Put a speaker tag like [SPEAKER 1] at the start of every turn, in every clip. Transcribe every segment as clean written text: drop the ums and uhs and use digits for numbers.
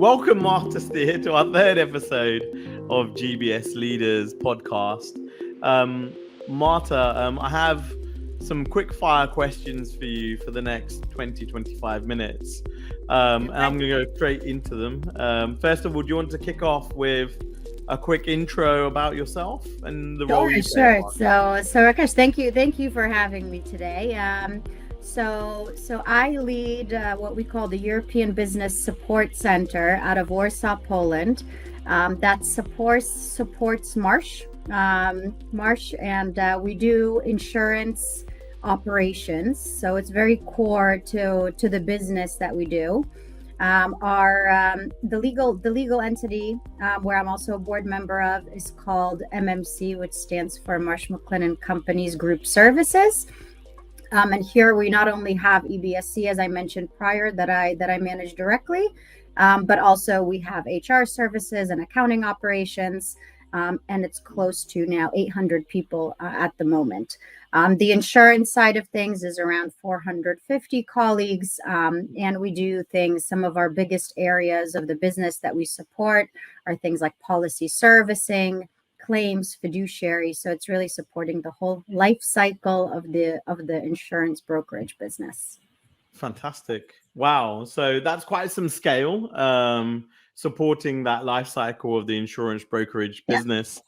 [SPEAKER 1] Welcome, Marta Steer, to our third episode of GBS Leaders podcast. Marta, I have some quick fire questions for you for the next 20-25 minutes. And I'm going to go straight into them. First of all, do you want to kick off with a quick intro about yourself and the role you play?
[SPEAKER 2] Sure. So Rakesh, thank you for having me today. So I lead what we call the European Business Support Center out of Warsaw, Poland. That supports Marsh, and we do insurance operations. So it's very core to the business that we do. The legal entity where I'm also a board member of is called MMC, which stands for Marsh McLennan Companies Group Services. And here we not only have EBSC, as I mentioned prior, that I manage directly, but also we have HR services and accounting operations, and it's close to now 800 people at the moment. The insurance side of things is around 450 colleagues, and we do things. Some of our biggest areas of the business that we support are things like policy servicing, claims, fiduciary. So it's really supporting the whole life cycle of the insurance brokerage business.
[SPEAKER 1] Fantastic. Wow. So that's quite some scale, supporting that life cycle of the insurance brokerage business.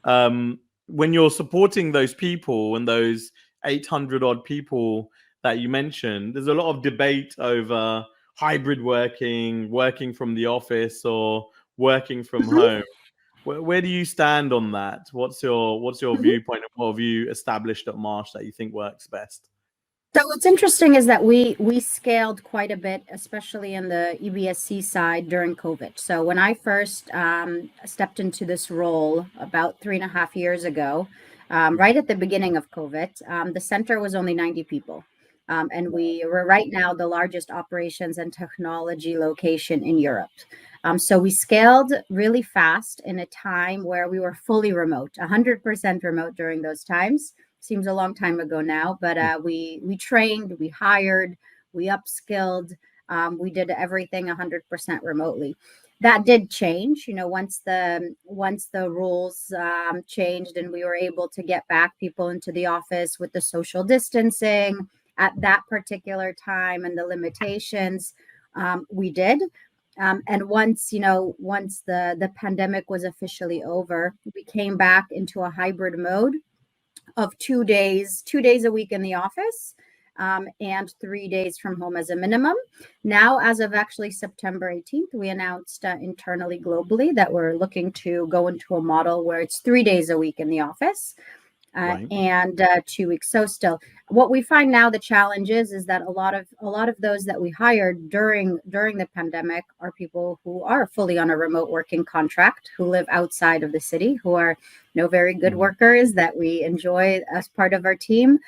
[SPEAKER 1] Yeah. When you're supporting those people and those 800 odd people that you mentioned, there's a lot of debate over hybrid working from the office or working from home. Where do you stand on that? What's your viewpoint, and what have you established at Marsh that you think works best?
[SPEAKER 2] So what's interesting is that we scaled quite a bit, especially in the EBSC side during COVID. So when I first stepped into this role about 3.5 years ago, right at the beginning of COVID, the center was only 90 people. And we were right now the largest operations and technology location in Europe. So we scaled really fast in a time where we were fully remote, 100% remote during those times. Seems a long time ago now, but we trained, we hired, we upskilled, we did everything 100% remotely. That did change, once the rules changed and we were able to get back people into the office with the social distancing at that particular time and the limitations, we did. And once the pandemic was officially over, we came back into a hybrid mode of 2 days a week in the office, and 3 days from home as a minimum. Now, as of actually September 18th, we announced internally globally that we're looking to go into a model where it's 3 days a week in the office. And 2 weeks. So still, what we find now, the challenge is that a lot of those that we hired during the pandemic are people who are fully on a remote working contract, who live outside of the city, who are very good workers that we enjoy as part of our team.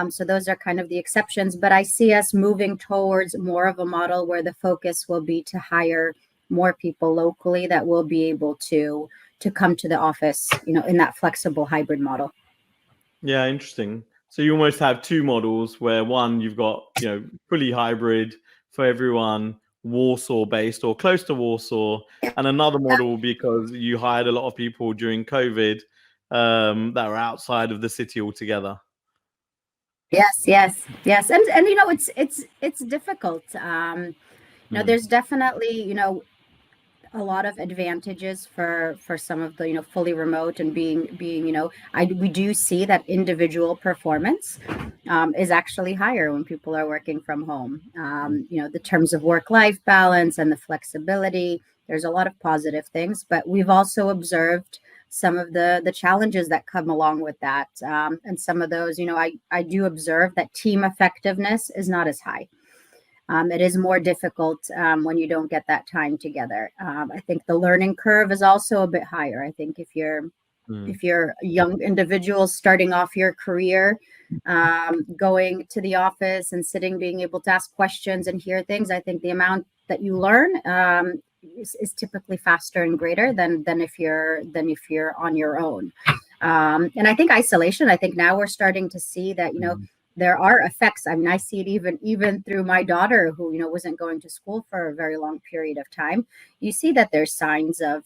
[SPEAKER 2] So those are kind of the exceptions. But I see us moving towards more of a model where the focus will be to hire more people locally that will be able to come to the office, in that flexible hybrid model.
[SPEAKER 1] Yeah, interesting. So you almost have two models where one, you've got, fully hybrid for everyone, Warsaw based or close to Warsaw, and another model because you hired a lot of people during COVID that are outside of the city altogether.
[SPEAKER 2] Yes. And it's difficult. There's definitely, a lot of advantages for some of the fully remote and being we do see that individual performance is actually higher when people are working from home. The terms of work-life balance and the flexibility, there's a lot of positive things, but we've also observed some of the challenges that come along with that, and some of those, I do observe that team effectiveness is not as high. It is more difficult when you don't get that time together. I think the learning curve is also a bit higher. I think if you're a young individual starting off your career, going to the office and sitting, being able to ask questions and hear things, I think the amount that you learn is typically faster and greater than if you're on your own. And I think isolation. I think now we're starting to see that there are effects. I mean, I see it even through my daughter, who, wasn't going to school for a very long period of time. You see that there's signs of,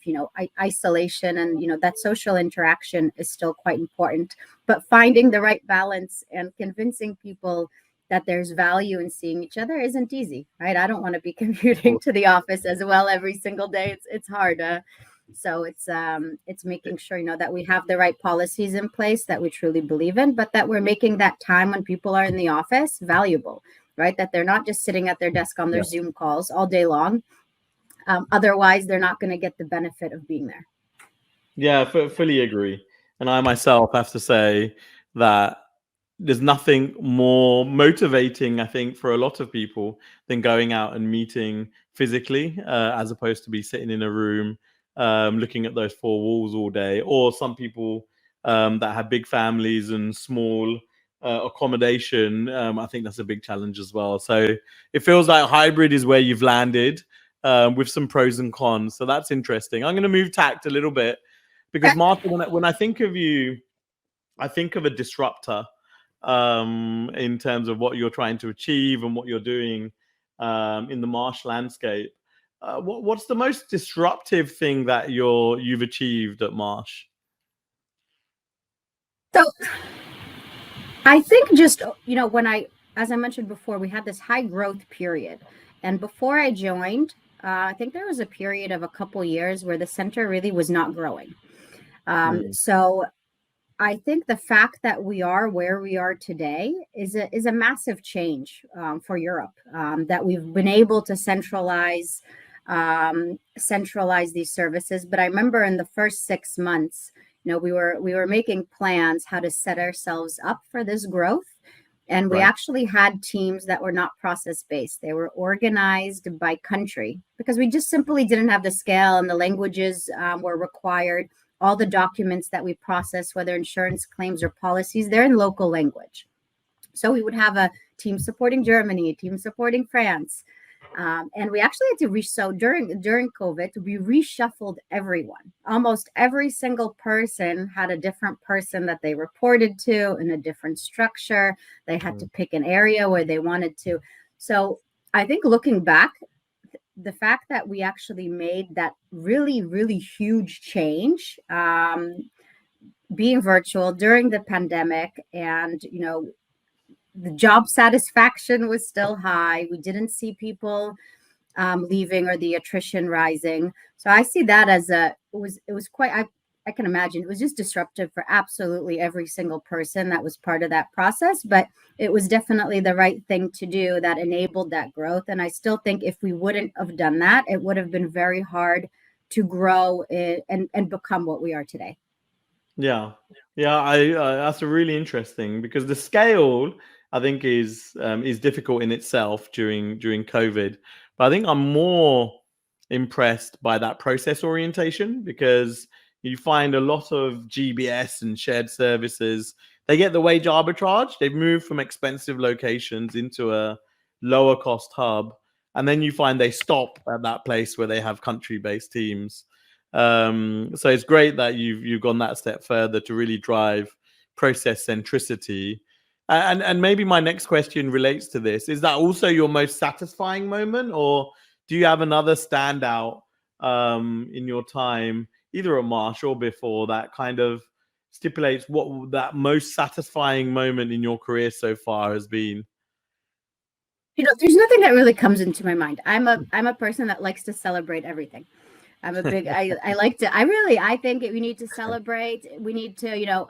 [SPEAKER 2] isolation, and, that social interaction is still quite important. But finding the right balance and convincing people that there's value in seeing each other isn't easy, right? I don't want to be commuting to the office as well every single day. It's hard. So it's making sure, that we have the right policies in place that we truly believe in, but that we're making that time when people are in the office valuable, right? That they're not just sitting at their desk on their Zoom calls all day long. Otherwise, they're not going to get the benefit of being there.
[SPEAKER 1] Yeah, fully agree. And I myself have to say that there's nothing more motivating, I think, for a lot of people than going out and meeting physically, as opposed to be sitting in a room looking at those four walls all day. Or some people that have big families and small accommodation. I think that's a big challenge as well. So it feels like hybrid is where you've landed, with some pros and cons. So that's interesting. I'm going to move tact a little bit, because Martha, when I think of you, I think of a disruptor, in terms of what you're trying to achieve and what you're doing in the Marsh landscape. What's the most disruptive thing that you've achieved at Marsh?
[SPEAKER 2] So I think just, as I mentioned before, we had this high growth period. And before I joined, I think there was a period of a couple years where the center really was not growing. So I think the fact that we are where we are today is a massive change for Europe, that we've been able to centralize these services. But I remember in the first 6 months, we were making plans how to set ourselves up for this growth. And we actually had teams that were not process based. They were organized by country, because we just simply didn't have the scale, and the languages were required. All the documents that we process, whether insurance claims or policies, they're in local language. So we would have a team supporting Germany, a team supporting France. And we actually had to so during COVID, we reshuffled everyone. Almost every single person had a different person that they reported to in a different structure. They had to pick an area where they wanted to. So I think looking back, the fact that we actually made that really, really huge change, being virtual during the pandemic, and, the job satisfaction was still high. We didn't see people leaving or the attrition rising. So I see that as it was quite, I can imagine it was just disruptive for absolutely every single person that was part of that process, but it was definitely the right thing to do that enabled that growth. And I still think if we wouldn't have done that, it would have been very hard to grow and become what we are today.
[SPEAKER 1] Yeah, that's a really interesting, because the scale, I think, is difficult in itself during COVID. But I think I'm more impressed by that process orientation, because you find a lot of GBS and shared services, they get the wage arbitrage. They've moved from expensive locations into a lower cost hub, and then you find they stop at that place where they have country-based teams. So it's great that you've gone that step further to really drive process centricity. And maybe my next question relates to this. Is that also your most satisfying moment, or do you have another standout in your time, either at Marsh or before, that kind of stipulates what that most satisfying moment in your career so far has been?
[SPEAKER 2] There's nothing that really comes into my mind. I'm a person that likes to celebrate everything. I'm a big, I think we need to celebrate. We need to,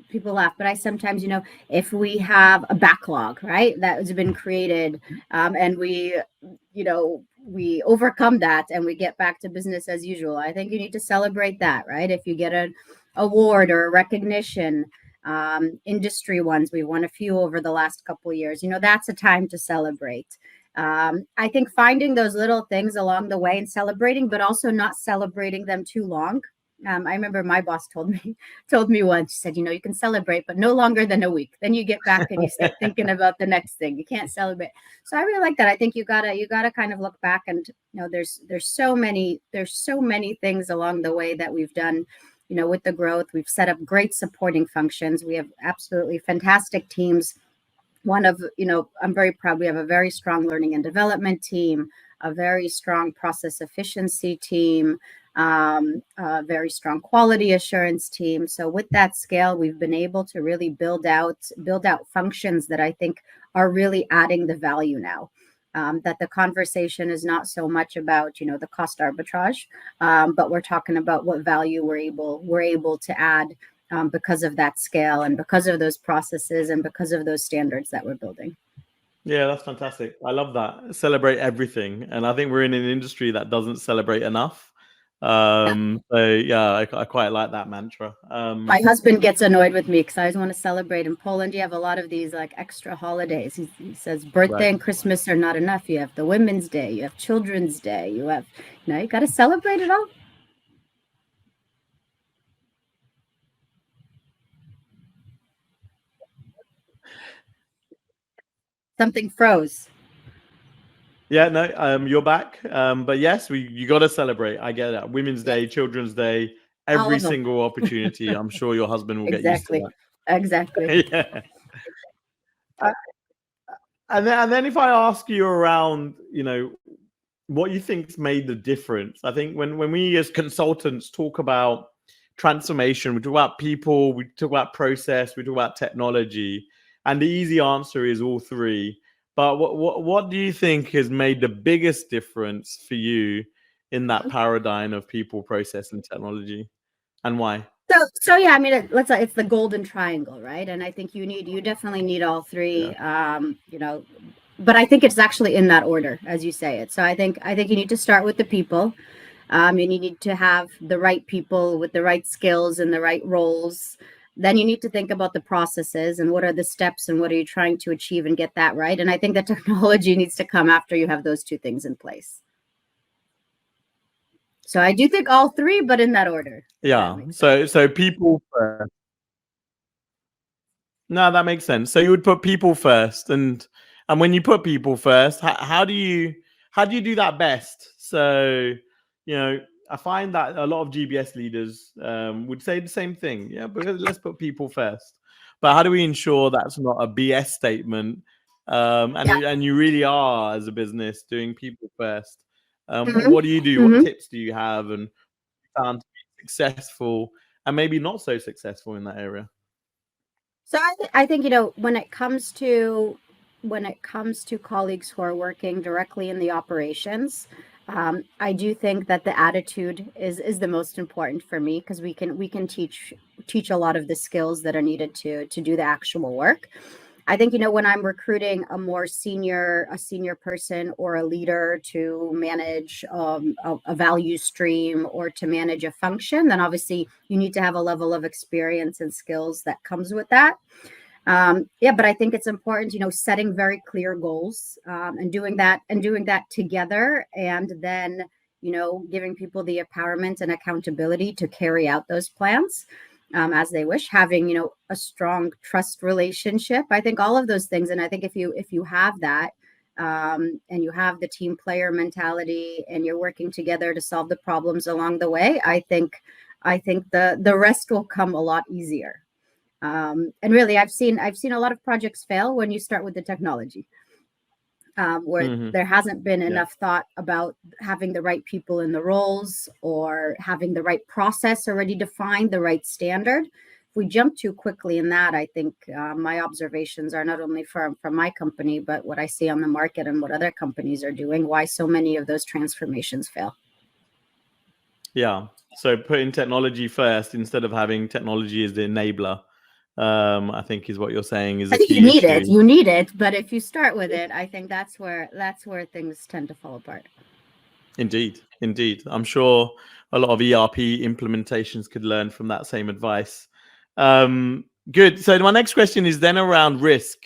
[SPEAKER 2] people laugh, but I sometimes, if we have a backlog, right, that has been created, and we overcome that and we get back to business as usual, I think you need to celebrate that, right? If you get an award or a recognition, industry ones, we won a few over the last couple of years, that's a time to celebrate. I think finding those little things along the way and celebrating, but also not celebrating them too long. I remember my boss told me once, she said, you can celebrate, but no longer than a week. Then you get back and you start thinking about the next thing. You can't celebrate. So I really like that. I think you gotta kind of look back, and there's so many things along the way that we've done. With the growth, we've set up great supporting functions. We have absolutely fantastic teams I'm very proud. We have a very strong learning and development team, a very strong process efficiency team, a very strong quality assurance team. So with that scale, we've been able to really build out functions that I think are really adding the value now. That the conversation is not so much about the cost arbitrage, but we're talking about what value we're able to add, because of that scale and because of those processes and because of those standards that we're building.
[SPEAKER 1] Yeah, that's fantastic. I love that. Celebrate everything. And I think we're in an industry that doesn't celebrate enough. So yeah, I quite like that mantra.
[SPEAKER 2] My husband gets annoyed with me because I always want to celebrate. In Poland, you have a lot of these like extra holidays. He says birthday
[SPEAKER 1] Right.
[SPEAKER 2] and Christmas are not enough. You have the Women's Day, you have Children's Day, you got to celebrate it all. Something froze.
[SPEAKER 1] Yeah, no, you're back. But yes, you got to celebrate. I get that. Women's
[SPEAKER 2] Yes,
[SPEAKER 1] Day, Children's Day,
[SPEAKER 2] all
[SPEAKER 1] every
[SPEAKER 2] of them.
[SPEAKER 1] single opportunity. I'm sure your husband will get used to
[SPEAKER 2] Exactly. Exactly.
[SPEAKER 1] that. Yeah. And then if I ask you around, what you think's made the difference? I think when we as consultants talk about transformation, we talk about people, we talk about process, we talk about technology, and the easy answer is all three. But what do you think has made the biggest difference for you in that paradigm of people, process, and technology, and why?
[SPEAKER 2] So yeah, I mean, let's say it's the golden triangle, right? And I think you definitely need all
[SPEAKER 1] Yeah.
[SPEAKER 2] three. But I think it's actually in that order as you say it. So I think you need to start with the people. And you need to have the right people with the right skills and the right roles. Then you need to think about the processes and what are the steps and what are you trying to achieve and get that right. And I think the technology needs to come after you have those two things in place. So I do think all three, but in that order. If that
[SPEAKER 1] Yeah.
[SPEAKER 2] makes sense.
[SPEAKER 1] So people first. No, that makes sense. So you would put people first, and when you put people first, how do you do that best? So, you know, I find that a lot of GBS leaders would say the same thing. Yeah, because let's put people first. But how do we ensure that's not a BS statement?
[SPEAKER 2] Yeah.
[SPEAKER 1] And you really are as a business doing people first.
[SPEAKER 2] Hmm.
[SPEAKER 1] What do you do? What
[SPEAKER 2] Hmm.
[SPEAKER 1] tips do you have, and found to be successful and maybe not so successful in that area?
[SPEAKER 2] So I think when it comes to colleagues who are working directly in the operations, I do think that the attitude is the most important for me because we can teach a lot of the skills that are needed to do the actual work. I think when I'm recruiting a senior person or a leader to manage a value stream or to manage a function, then obviously you need to have a level of experience and skills that comes with that. Yeah, but I think it's important, setting very clear goals, and doing that together, and then giving people the empowerment and accountability to carry out those plans, as they wish, having a strong trust relationship. I think all of those things, and I think if you have that, and you have the team player mentality, and you're working together to solve the problems along the way, I think the rest will come a lot easier. And really, I've seen a lot of projects fail when you start with the technology, where
[SPEAKER 1] Hmm.
[SPEAKER 2] there hasn't been
[SPEAKER 1] Yeah.
[SPEAKER 2] enough thought about having the right people in the roles or having the right process already defined, the right standard. If we jump too quickly in that, I think my observations are not only from my company, but what I see on the market and what other companies are doing, why so many of those transformations fail.
[SPEAKER 1] Yeah. So putting technology first instead of having technology as the enabler, I think is what you're saying is
[SPEAKER 2] I
[SPEAKER 1] a
[SPEAKER 2] think you
[SPEAKER 1] key
[SPEAKER 2] need it.
[SPEAKER 1] issue.
[SPEAKER 2] You need it, but if you start with it, I think that's where things tend to fall apart.
[SPEAKER 1] Indeed. Indeed. I'm sure a lot of ERP implementations could learn from that same advice. Good. So my next question is then around risk.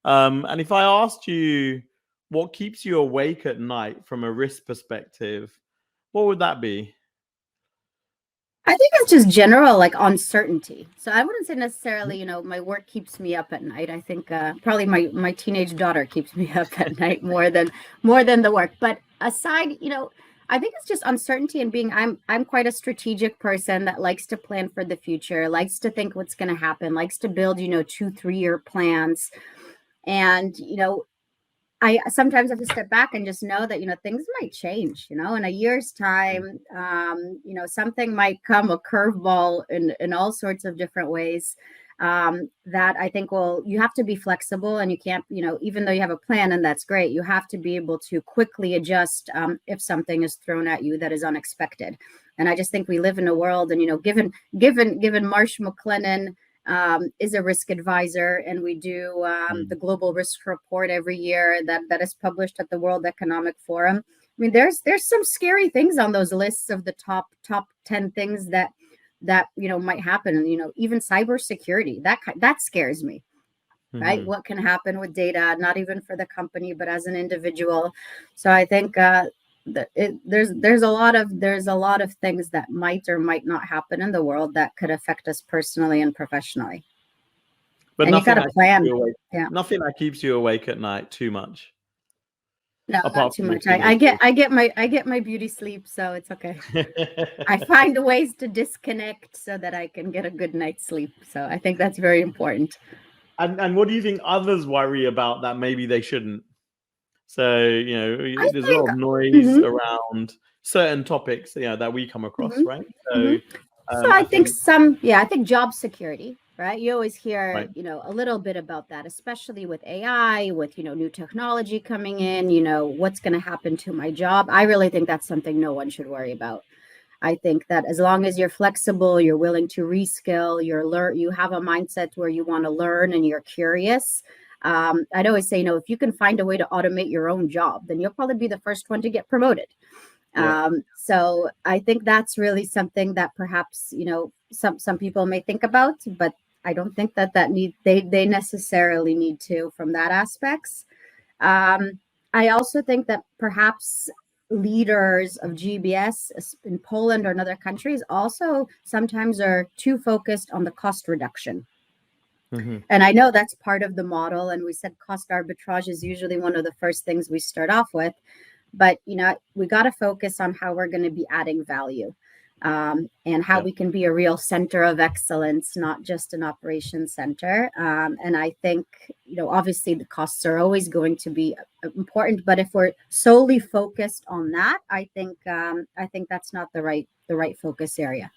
[SPEAKER 1] And if I asked you what keeps you awake at night from a risk perspective, what would that be?
[SPEAKER 2] I think it's just general like uncertainty. So I wouldn't say necessarily, my work keeps me up at night. I think probably my teenage daughter keeps me up at night more than the work. But aside, I think it's just uncertainty and I'm quite a strategic person that likes to plan for the future, likes to think what's going to happen, likes to build, 2, 3 year plans. And, I sometimes have to step back and just know that, things might change, in a year's time, something might come, a curveball in all sorts of different ways, that I think you have to be flexible, and you can't, even though you have a plan, and that's great, you have to be able to quickly adjust, if something is thrown at you that is unexpected. And I just think we live in a world, and, given Marsh McLennan, is a risk advisor, and we do the global risk report every year that is published at the World Economic Forum. I mean, there's some scary things on those lists of the top 10 things that might happen. And even cybersecurity, that scares me. Right? What can happen with data, not even for the company, but as an individual. So I think there's a lot of things that might or might not happen in the world that could affect us personally and professionally.
[SPEAKER 1] But
[SPEAKER 2] and you got to plan.
[SPEAKER 1] Yeah. Nothing that keeps you awake at night too much.
[SPEAKER 2] No, not too much. I get my beauty sleep, so it's okay. I find ways to disconnect so that I can get a good night's sleep. So I think that's very important.
[SPEAKER 1] And what do you think others worry about that maybe they shouldn't? So, there's a lot of noise around certain topics, that we come across, right? So,
[SPEAKER 2] I think job security, right? You always hear, a little bit about that, especially with AI, with, new technology coming in, what's going to happen to my job. I really think that's something no one should worry about. I think that as long as you're flexible, you're willing to reskill, you have a mindset where you want to learn and you're curious. I'd always say, if you can find a way to automate your own job, then you'll probably be the first one to get promoted. Yeah. So I think that's really something that perhaps, some people may think about, but I don't think that they necessarily need to from that aspects. I also think that perhaps leaders of GBS in Poland or in other countries also sometimes are too focused on the cost reduction. And I know that's part of the model. And we said cost arbitrage is usually one of the first things we start off with. But, we got to focus on how we're going to be adding value, and how we can be a real center of excellence, not just an operations center. And I think, obviously the costs are always going to be important. But if we're solely focused on that, I think that's not the right focus area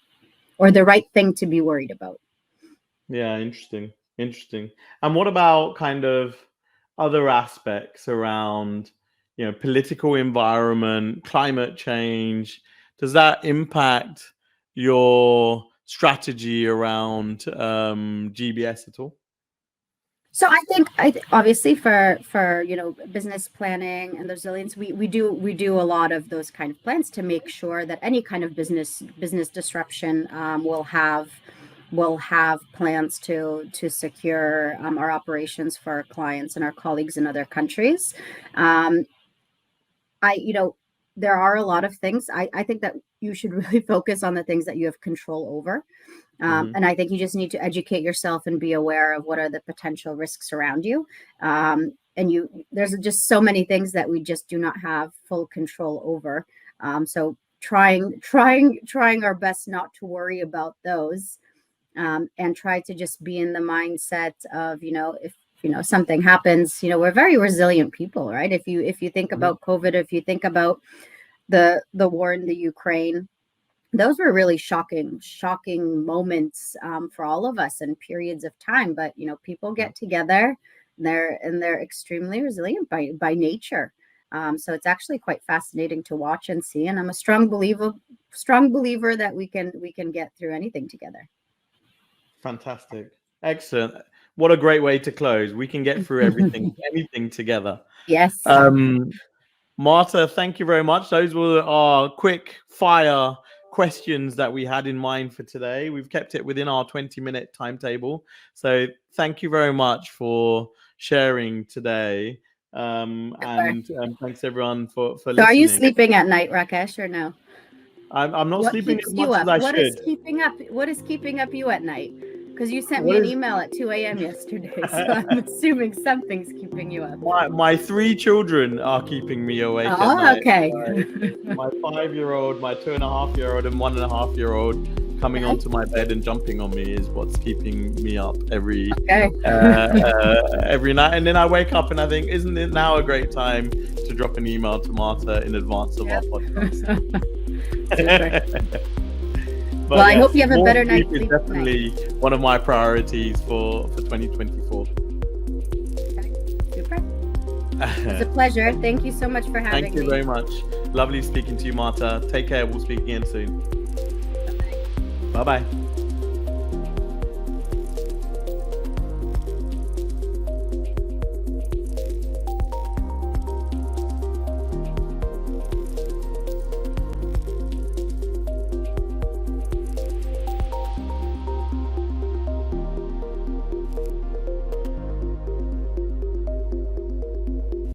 [SPEAKER 2] or the right thing to be worried about.
[SPEAKER 1] Yeah, interesting. And what about kind of other aspects around, political environment, climate change? Does that impact your strategy around GBS at all?
[SPEAKER 2] So I think obviously for business planning and resilience, we do a lot of those kind of plans to make sure that any kind of business disruption will have plans to secure our operations for our clients and our colleagues in other countries. There are a lot of things. I think that you should really focus on the things that you have control over. And I think you just need to educate yourself and be aware of what are the potential risks around you. And there's just so many things that we just do not have full control over. So trying our best not to worry about those, and try to just be in the mindset of, if something happens, we're very resilient people, right? If you think about COVID, if you think about the war in the Ukraine, those were really shocking moments for all of us and periods of time. But people get together, and they're extremely resilient by nature. So it's actually quite fascinating to watch and see. And I'm a strong believer that we can get through anything together.
[SPEAKER 1] Fantastic. Excellent. What a great way to close. We can get through anything together.
[SPEAKER 2] Yes.
[SPEAKER 1] Marta, thank you very much. Those were our quick fire questions that we had in mind for today. We've kept it within our 20-minute timetable. So thank you very much for sharing today. And thanks everyone for listening.
[SPEAKER 2] So are you sleeping at night, Rakesh, or no?
[SPEAKER 1] I'm not sleeping as much as I should.
[SPEAKER 2] What is keeping up you at night? Because you sent me an email at 2 a.m. yesterday, so I'm assuming something's keeping you up.
[SPEAKER 1] My 3 children are keeping me awake at night.
[SPEAKER 2] Okay.
[SPEAKER 1] My 5-year-old, my 2.5-year-old, and 1.5-year-old. coming onto my bed and jumping on me is what's keeping me up every
[SPEAKER 2] Okay.
[SPEAKER 1] every night. And then I wake up and I think, isn't it now a great time to drop an email to Marta in advance of our podcast? But
[SPEAKER 2] Well, I hope you have a better
[SPEAKER 1] sleep
[SPEAKER 2] night's
[SPEAKER 1] is
[SPEAKER 2] sleep
[SPEAKER 1] definitely one of my priorities for 2024.
[SPEAKER 2] Okay. Super. It's a pleasure. Thank you so much for having me.
[SPEAKER 1] Thank you very much. Lovely speaking to you, Marta. Take care. We'll speak again soon.
[SPEAKER 2] Bye-bye.
[SPEAKER 1] Bye-bye.